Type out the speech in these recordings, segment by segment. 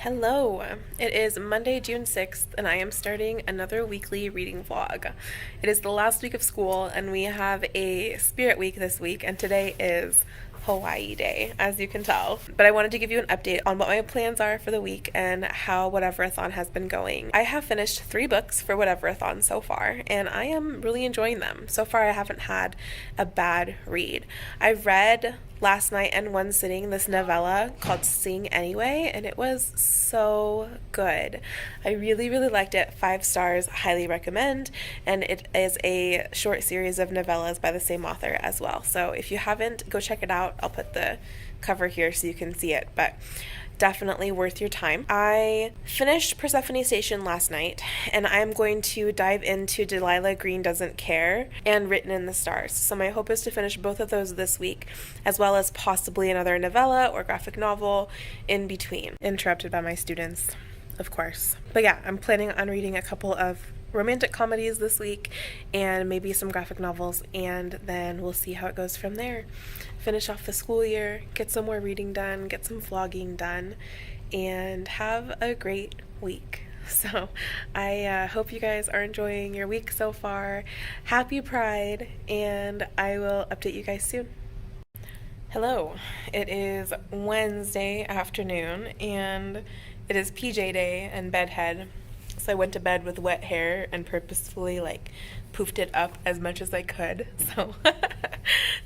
Hello! It is Monday, June 6th, and I am starting another weekly reading vlog. It is the last week of school, and we have a spirit week this week, and today is Hawaii Day, as you can tell. But I wanted to give you an update on what my plans are for the week and how Whateverthon has been going. I have finished 3 books for Whateverthon so far, and I am really enjoying them. So far, I haven't had a bad read. I read last night in one sitting this novella called Sing Anyway, and it was so good. I really liked it. 5 stars, highly recommend, and it is a short series of novellas by the same author as well. So if you haven't, go check it out. I'll put the cover here so you can see it, but definitely worth your time. I finished Persephone Station last night, and I'm going to dive into Delilah Green Doesn't Care and Written in the Stars. So my hope is to finish both of those this week, as well as possibly another novella or graphic novel in between. Interrupted by my students, of course. But yeah, I'm planning on reading a couple of romantic comedies this week and maybe some graphic novels, and then we'll see how it goes from there. Finish off the school year, get some more reading done, get some vlogging done, and have a great week. So I hope you guys are enjoying your week so far. Happy Pride, and I will update you guys soon. Hello, it is Wednesday afternoon, and it is PJ day and bedhead. So I went to bed with wet hair and purposefully poofed it up as much as I could. So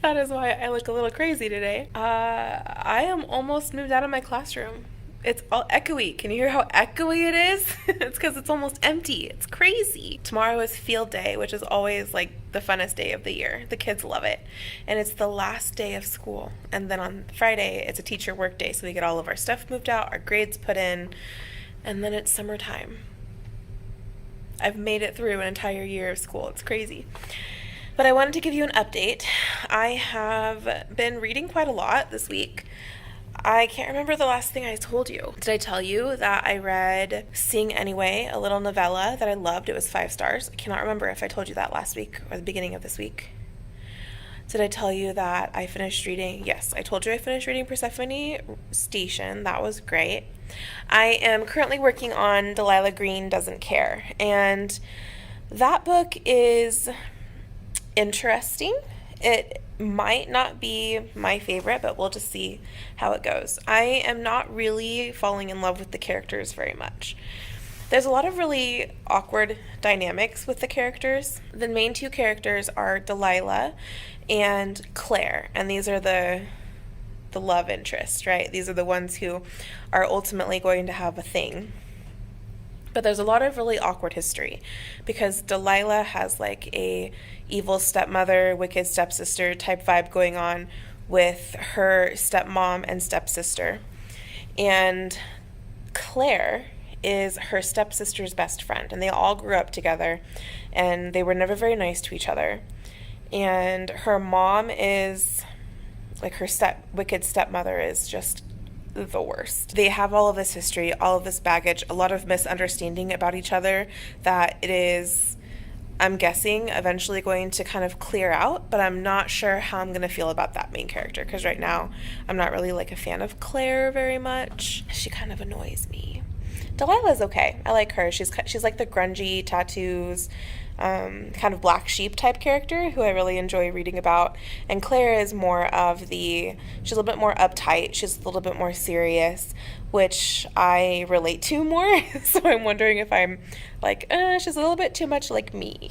that is why I look a little crazy today. I am almost moved out of my classroom. It's all echoey. Can you hear how echoey it is? It's because it's almost empty. It's crazy. Tomorrow is field day, which is always the funnest day of the year. The kids love it. And it's the last day of school. And then on Friday, it's a teacher work day. So we get all of our stuff moved out, our grades put in, and then it's summertime. I've made it through an entire year of school. It's crazy. But I wanted to give you an update. I have been reading quite a lot this week. I can't remember the last thing I told you. Did I tell you that I read Sing Anyway, a little novella that I loved? It was 5 stars. I cannot remember if I told you that last week or the beginning of this week. Did I tell you that I finished reading? Yes, I told you I finished reading Persephone Station. That was great. I am currently working on Delilah Green Doesn't Care, and that book is interesting. It might not be my favorite, but we'll just see how it goes. I am not really falling in love with the characters very much. There's a lot of really awkward dynamics with the characters. The main 2 characters are Delilah and Claire, and these are the love interest, right? These are the ones who are ultimately going to have a thing. But there's a lot of really awkward history because Delilah has a evil stepmother, wicked stepsister type vibe going on with her stepmom and stepsister. And Claire is her stepsister's best friend, and they all grew up together, and they were never very nice to each other. And her mom is her wicked stepmother is just the worst. They have all of this history, all of this baggage, a lot of misunderstanding about each other that it is, I'm guessing, eventually going to kind of clear out, but I'm not sure how I'm going to feel about that main character, because right now I'm not really a fan of Claire very much. She kind of annoys me. Delilah's okay. I like her. She's like the grungy tattoos, kind of black sheep type character who I really enjoy reading about. And Claire is more of she's a little bit more uptight. She's a little bit more serious, which I relate to more. So I'm wondering if I'm she's a little bit too much like me.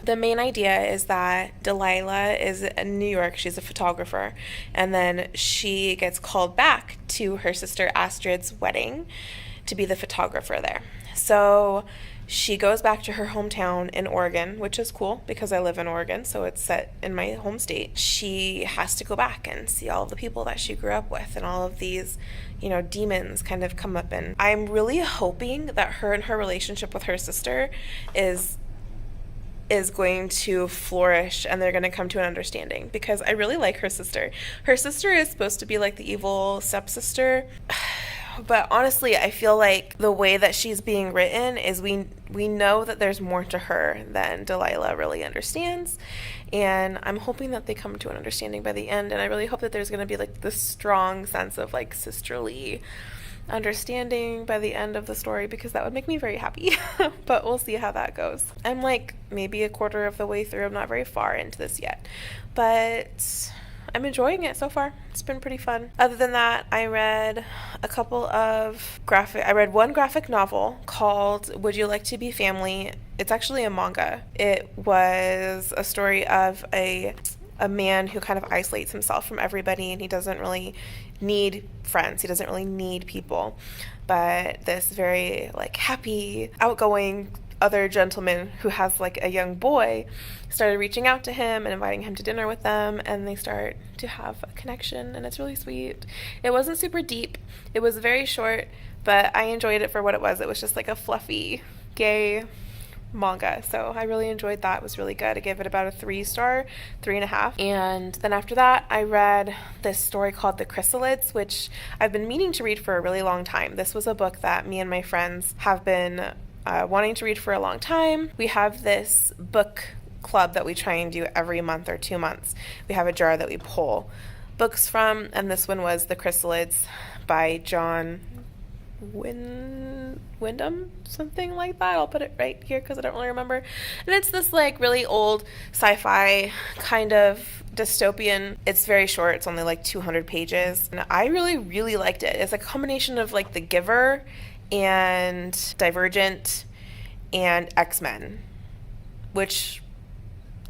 The main idea is that Delilah is in New York. She's a photographer. And then she gets called back to her sister Astrid's wedding to be the photographer there. So she goes back to her hometown in Oregon, which is cool because I live in Oregon, so it's set in my home state. She has to go back and see all of the people that she grew up with, and all of these, demons kind of come up. And I'm really hoping that her and her relationship with her sister is going to flourish, and they're going to come to an understanding, because I really like her sister. Her sister is supposed to be the evil stepsister. But honestly, I feel like the way that she's being written is we know that there's more to her than Delilah really understands. And I'm hoping that they come to an understanding by the end. And I really hope that there's going to be this strong sense of sisterly understanding by the end of the story, because that would make me very happy. But we'll see how that goes. I'm like maybe a quarter of the way through. I'm not very far into this yet, but I'm enjoying it so far. It's been pretty fun. Other than that, I read one graphic novel called Would You Like to Be Family? It's actually a manga. It was a story of a man who kind of isolates himself from everybody, and he doesn't really need friends. He doesn't really need people. But this very like happy, outgoing other gentleman who has like a young boy started reaching out to him and inviting him to dinner with them, and they start to have a connection, and it's really sweet. It wasn't super deep. It was very short, but I enjoyed it for what it was. It was just like a fluffy, gay manga, so I really enjoyed that. It was really good. I gave it about a 3-star, 3.5. And then after that, I read this story called The Chrysalids, which I've been meaning to read for a really long time. This was a book that me and my friends have been wanting to read for a long time. We have this book club that we try and do every month or 2 months. We have a jar that we pull books from, and this one was The Chrysalids by John Wyndham, something like that. I'll put it right here because I don't really remember. And it's this like really old sci-fi kind of dystopian. It's very short. It's only like 200 pages. And I really, really liked it. It's a combination of like The Giver and Divergent and X-Men, which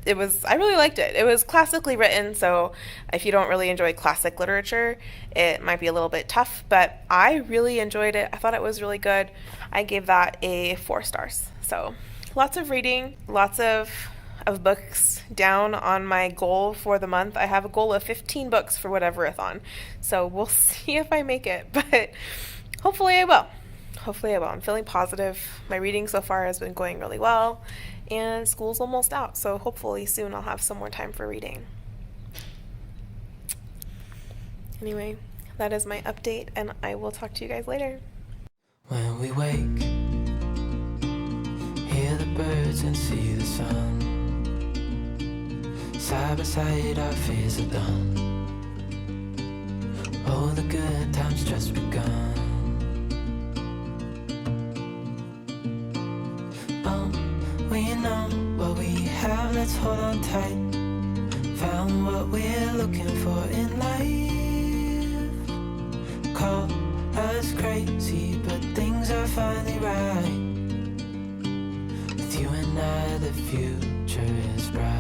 I really liked it. It was classically written, so if you don't really enjoy classic literature, it might be a little bit tough, but I really enjoyed it. I thought it was really good. I gave that a 4 stars. So lots of reading, lots of books down on my goal for the month. I have a goal of 15 books for Whateverthon, so we'll see if I make it, but hopefully I will. I'm feeling positive. My reading so far has been going really well, and school's almost out, so hopefully soon I'll have some more time for reading. Anyway, that is my update, and I will talk to you guys later. When we wake, hear the birds and see the sun. Side by side our fears are done. Oh, the good times just begun. We know what we have, let's hold on tight. Found what we're looking for in life. Call us crazy, but things are finally right. With you and I, the future is bright.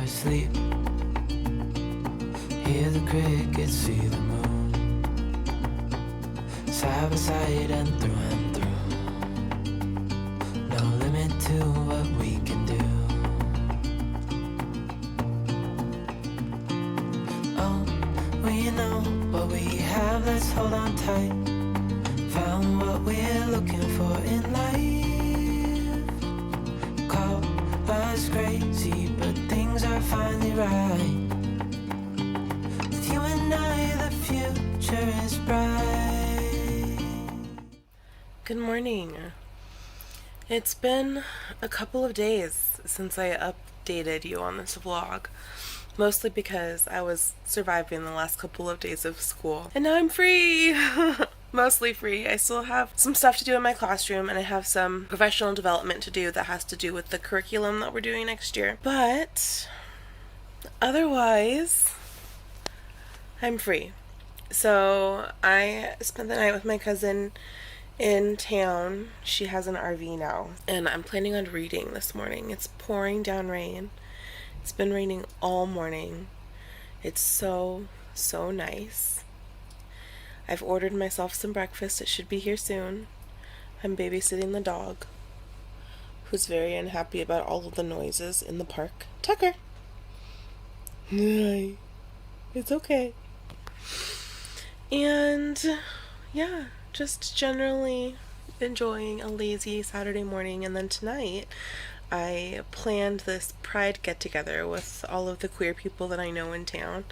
Sleep, hear the crickets, see the moon. Side by side and through. No limit to what we can do. Oh, we know what we have, let's hold on tight. Found what we're looking for in life. Call us crazy, but things are finally right. With you and I, the future is bright. Good morning. It's been a couple of days since I updated you on this vlog, mostly because I was surviving the last couple of days of school, and now I'm free. Mostly free. I still have some stuff to do in my classroom, and I have some professional development to do that has to do with the curriculum that we're doing next year. But otherwise, I'm free. So I spent the night with my cousin in town. She has an RV now, and I'm planning on reading this morning. It's pouring down rain. It's been raining all morning. It's so nice. I've ordered myself some breakfast. It should be here soon. I'm babysitting the dog, who's very unhappy about all of the noises in the park. Tucker! Hi. It's okay. And yeah, just generally enjoying a lazy Saturday morning, and then tonight I planned this pride get together with all of the queer people that I know in town.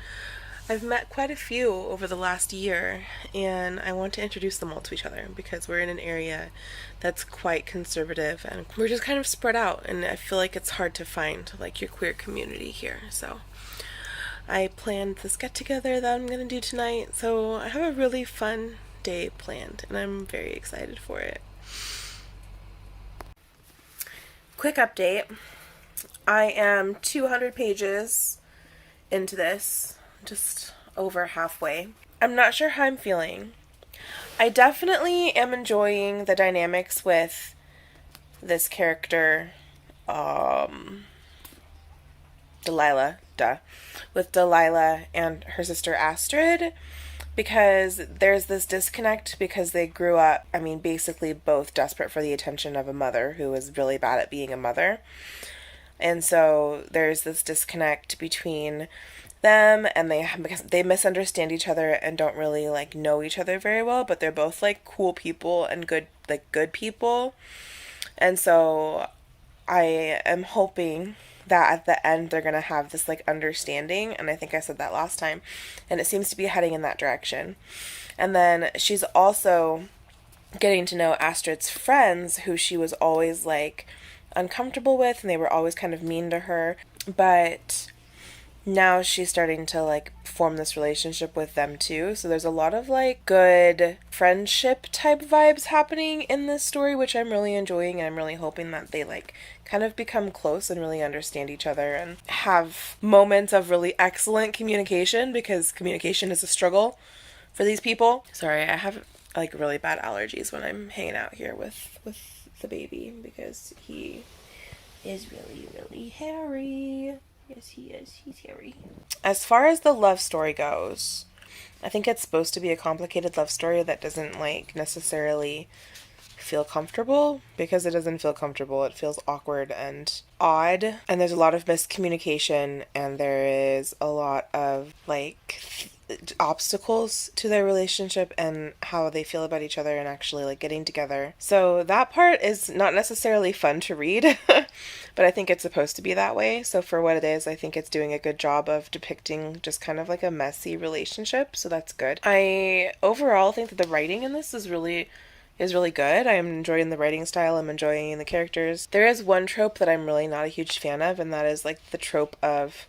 I've met quite a few over the last year, and I want to introduce them all to each other because we're in an area that's quite conservative and we're just kind of spread out, and I feel like it's hard to find like your queer community here. So I planned this get together that I'm going to do tonight, so I have a really fun day planned and I'm very excited for it. Quick update. I am 200 pages into this, just over halfway. I'm not sure how I'm feeling. I definitely am enjoying the dynamics with this character, Delilah, with Delilah and her sister Astrid, because there's this disconnect because they grew up, basically both desperate for the attention of a mother who was really bad at being a mother. And so there's this disconnect between them, and because they misunderstand each other and don't really like know each other very well, but they're both like cool people and good people. And so I am hoping that at the end they're gonna have this like understanding, and I think I said that last time, and it seems to be heading in that direction. And then she's also getting to know Astrid's friends, who she was always like uncomfortable with, and they were always kind of mean to her, but now she's starting to like form this relationship with them too. So there's a lot of like good friendship type vibes happening in this story, which I'm really enjoying, and I'm really hoping that they like kind of become close and really understand each other and have moments of really excellent communication, because communication is a struggle for these people. Sorry, I have like really bad allergies when I'm hanging out here with the baby because he is really, really hairy. Yes, he is. He's hairy. As far as the love story goes, I think it's supposed to be a complicated love story that doesn't like necessarily feel comfortable, because it doesn't feel comfortable. It feels awkward and odd, and there's a lot of miscommunication, and there is a lot of like obstacles to their relationship and how they feel about each other and actually like getting together. So that part is not necessarily fun to read, but I think it's supposed to be that way. So for what it is, I think it's doing a good job of depicting just kind of like a messy relationship. So that's good. I overall think that the writing in this is really good. I'm enjoying the writing style. I'm enjoying the characters. There is one trope that I'm really not a huge fan of, and that is like the trope of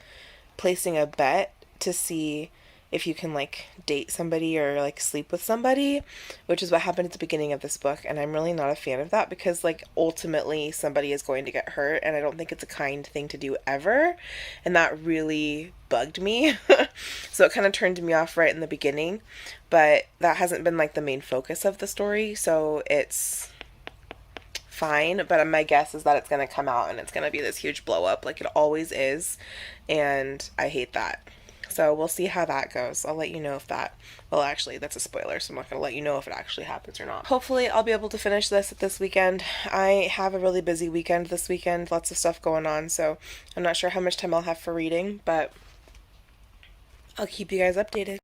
placing a bet to see if you can like date somebody or like sleep with somebody, which is what happened at the beginning of this book, and I'm really not a fan of that, because like ultimately somebody is going to get hurt, and I don't think it's a kind thing to do ever, and that really bugged me. So it kind of turned me off right in the beginning, but that hasn't been like the main focus of the story, so it's fine. But my guess is that it's going to come out and it's going to be this huge blow up like it always is, and I hate that. So we'll see how that goes. I'll let you know if that, well, actually, that's a spoiler, so I'm not going to let you know if it actually happens or not. Hopefully, I'll be able to finish this weekend. I have a really busy weekend this weekend, lots of stuff going on, so I'm not sure how much time I'll have for reading, but I'll keep you guys updated.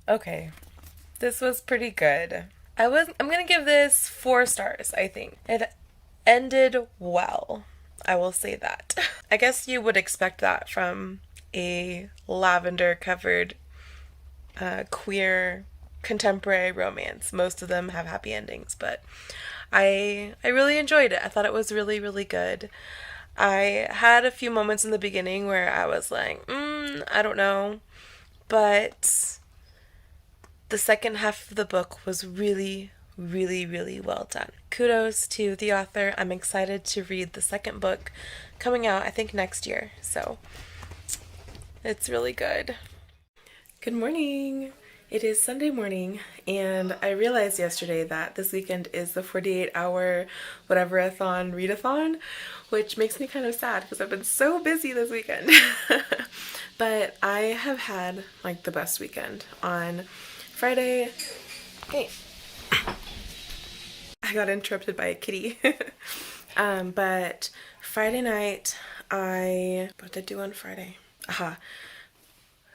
Okay, this was pretty good. I'm gonna give this 4 stars, I think. It ended well. I will say that. I guess you would expect that from a lavender-covered queer contemporary romance. Most of them have happy endings, but I really enjoyed it. I thought it was really, really good. I had a few moments in the beginning where I was like, I don't know, but the second half of the book was really, really, really well done. Kudos to the author. I'm excited to read the second book coming out, I think, next year. So it's really good. Good morning. It is Sunday morning, and I realized yesterday that this weekend is the 48-hour Whateverthon readathon, which makes me kind of sad because I've been so busy this weekend. But I have had like the best weekend. On Friday, hey, I got interrupted by a kitty. But Friday night, what did I do on Friday?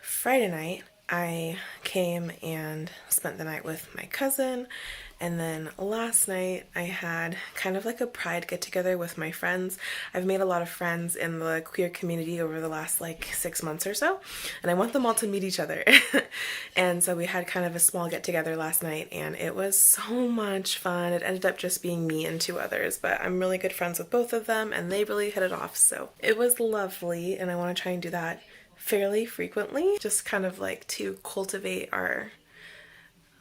Friday night, I came and spent the night with my cousin, and then last night I had kind of like a pride get together with my friends. I've made a lot of friends in the queer community over the last like 6 months or so, and I want them all to meet each other. And so we had kind of a small get together last night, and it was so much fun. It ended up just being me and 2 others, but I'm really good friends with both of them, and they really hit it off, so it was lovely, and I want to try and do that fairly frequently, just kind of like to cultivate our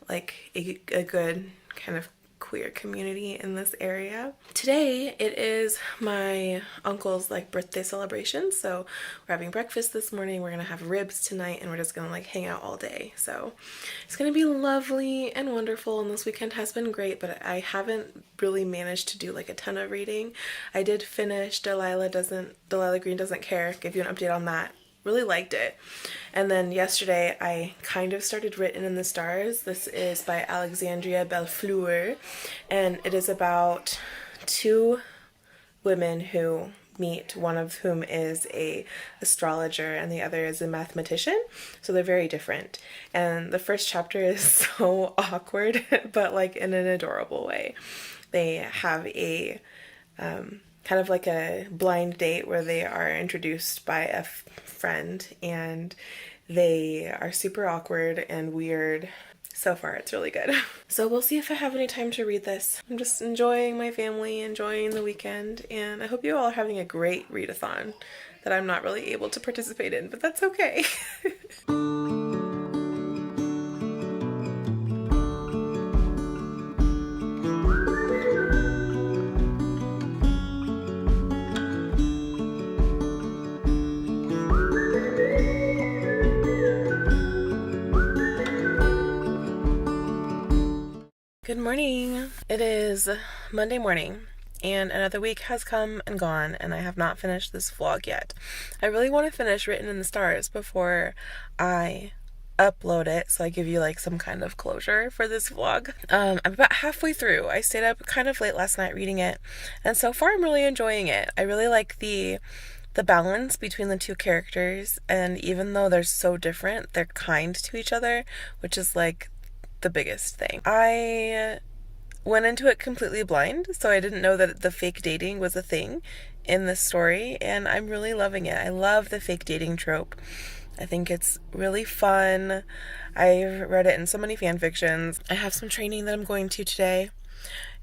like a good kind of queer community in this area. Today it is my uncle's like birthday celebration, so we're having breakfast this morning, we're gonna have ribs tonight, and we're just gonna like hang out all day. So it's gonna be lovely and wonderful, and this weekend has been great, but I haven't really managed to do like a ton of reading. I did finish Delilah Green Doesn't Care, give you an update on that. Really liked it. And then yesterday I kind of started Written in the Stars. This is by Alexandria Bellefleur, and it is about 2 women who meet, one of whom is a astrologer and the other is a mathematician, so they're very different. And the first chapter is so awkward, but like in an adorable way. They have a kind of like a blind date where they are introduced by a friend, and they are super awkward and weird. So far, it's really good. So we'll see if I have any time to read this. I'm just enjoying my family, enjoying the weekend, and I hope you all are having a great readathon that I'm not really able to participate in, but that's okay. Good morning. It is Monday morning, and another week has come and gone, and I have not finished this vlog yet. I really want to finish Written in the Stars before I upload it, so I give you like some kind of closure for this vlog. I'm about halfway through. I stayed up kind of late last night reading it, and so far I'm really enjoying it. I really like the balance between the 2 characters, and even though they're so different, they're kind to each other, which is like the biggest thing. I went into it completely blind, so I didn't know that the fake dating was a thing in this story, and I'm really loving it. I love the fake dating trope. I think it's really fun. I've read it in so many fan fictions. I have some training that I'm going to today,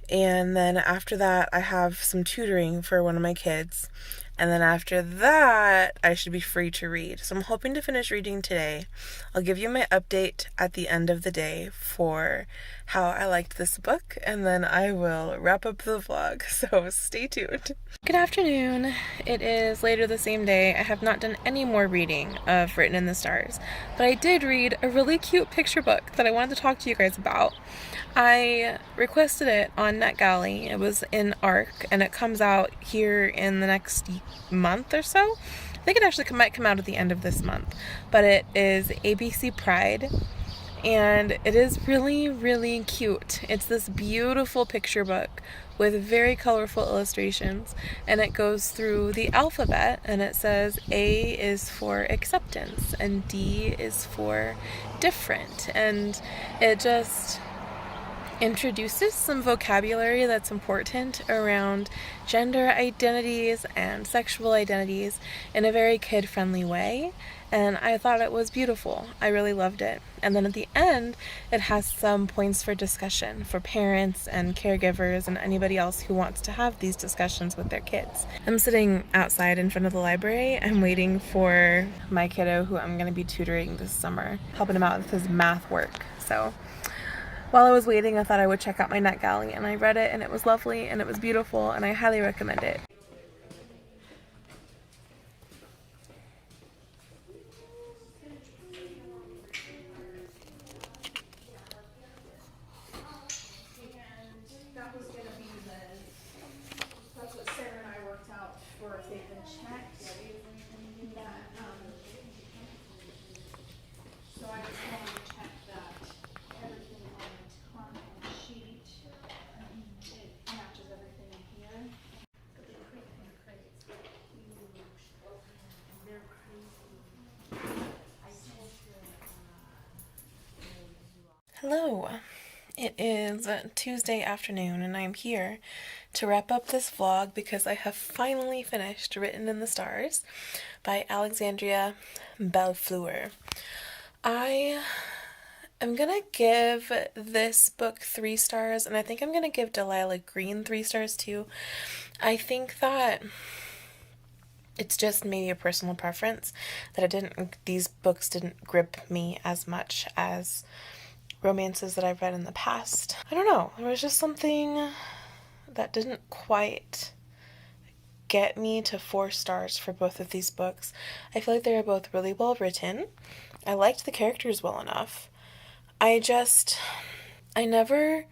and then after that I have some tutoring for one of my kids, and then after that I should be free to read. So I'm hoping to finish reading today. I'll give you my update at the end of the day for how I liked this book, and then I will wrap up the vlog, so stay tuned. Good afternoon. It is later the same day. I have not done any more reading of Written in the Stars, but I did read a really cute picture book that I wanted to talk to you guys about. I requested it on NetGalley. It was in ARC, and it comes out here in the next month or so. I think it actually might come out at the end of this month, but it is ABC Pride, and it is really, really cute. It's this beautiful picture book with very colorful illustrations, and it goes through the alphabet, and it says A is for acceptance and D is for different, and it just introduces some vocabulary that's important around gender identities and sexual identities in a very kid-friendly way, and I thought it was beautiful. I really loved it. And then at the end, it has some points for discussion for parents and caregivers and anybody else who wants to have these discussions with their kids. I'm sitting outside in front of the library. I'm waiting for my kiddo who I'm going to be tutoring this summer, helping him out with his math work. So while I was waiting, I thought I would check out my NetGalley, and I read it, and it was lovely, and it was beautiful, and I highly recommend it. That was gonna be that's what Sarah and I worked out for if they've been checked. That, so I just wanted to check that everything on the content sheet, it matches everything in here. But the crates are huge, and they're crazy. I told you, Hello. It is Tuesday afternoon, and I'm here to wrap up this vlog because I have finally finished Written in the Stars by Alexandria Bellefleur. I am gonna give this book 3 stars, and I think I'm gonna give Delilah Green 3 stars too. I think that it's just maybe a personal preference that these books didn't grip me as much as romances that I've read in the past. I don't know, there was just something that didn't quite get me to 4 stars for both of these books. I feel like they were both really well written. I liked the characters well enough. I never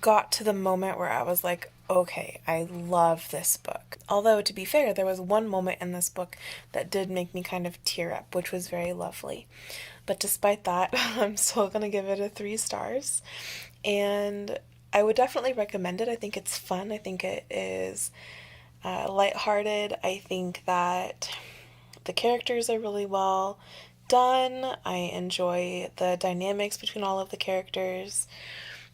got to the moment where I was like, okay, I love this book. Although, to be fair, there was one moment in this book that did make me kind of tear up, which was very lovely. But despite that, I'm still going to give it a 3 stars. And I would definitely recommend it. I think it's fun. I think it is lighthearted. I think that the characters are really well done. I enjoy the dynamics between all of the characters.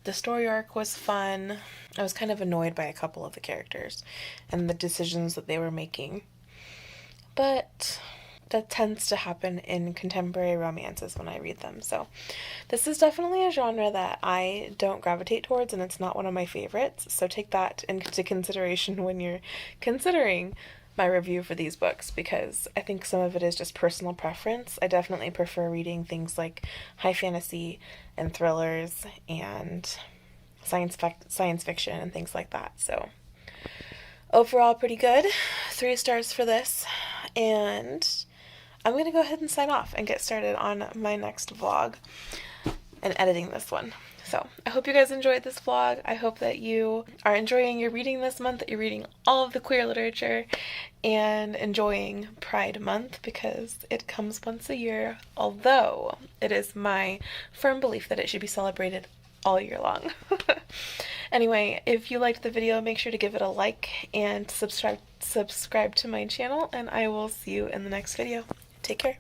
The story arc was fun. I was kind of annoyed by a couple of the characters and the decisions that they were making. But that tends to happen in contemporary romances when I read them. So this is definitely a genre that I don't gravitate towards, and it's not one of my favorites. So take that into consideration when you're considering my review for these books, because I think some of it is just personal preference. I definitely prefer reading things like high fantasy and thrillers and science fiction and things like that. So overall, pretty good. 3 stars for this. And I'm going to go ahead and sign off and get started on my next vlog and editing this one. So I hope you guys enjoyed this vlog. I hope that you are enjoying your reading this month, that you're reading all of the queer literature and enjoying Pride Month, because it comes once a year, although it is my firm belief that it should be celebrated all year long. Anyway, if you liked the video, make sure to give it a like and subscribe to my channel, and I will see you in the next video. Take care.